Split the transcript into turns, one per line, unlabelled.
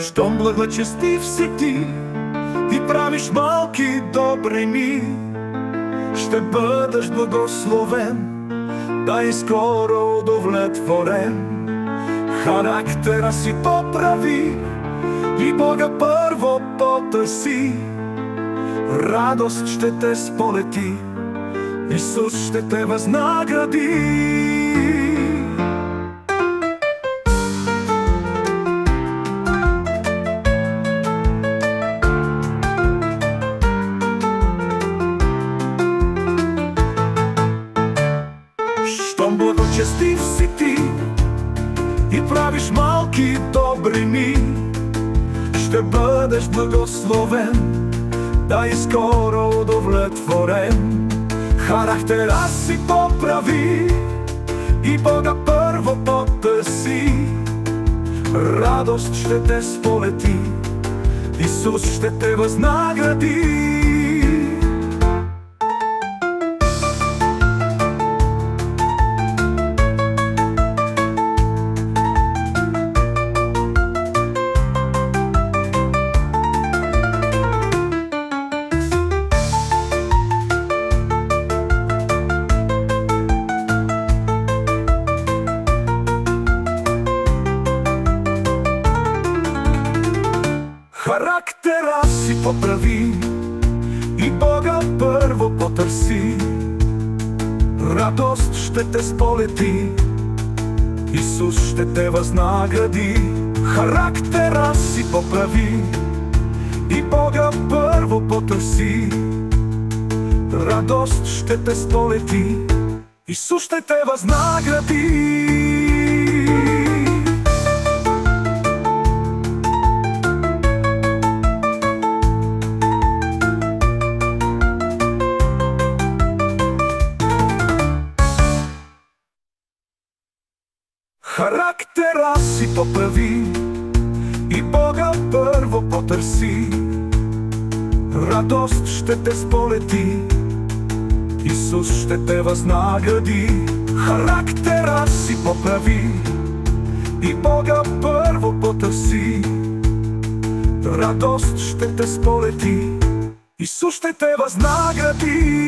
Щом благочестив си ти и правиш малки добрини, ще бъдеш благословен, да и скоро удовлетворен. Характера си поправи и Бога първо потърси. Радост ще те сполети, Исус ще те възнагради. Щом благочестив си ти и правиш малки добрини, ще бъдеш благословен, да и скоро удовлетворен. Характера си поправи и Бога първо потърси. Радост ще те сполети, Исус ще те възнагради. Характера си поправи и Бога първо потърси. Радост ще те сполети, Исус ще те възнагради. Характера си поправи и Бога първо потърси. Радост ще те сполети, Исус ще те възнагради. Характера си поправи и Бога първо потърси. Радост ще те сполети, Исус ще те възнагради. Характера си поправи и Бога първо потърси. Радост ще те сполети, Исус ще те възнагради.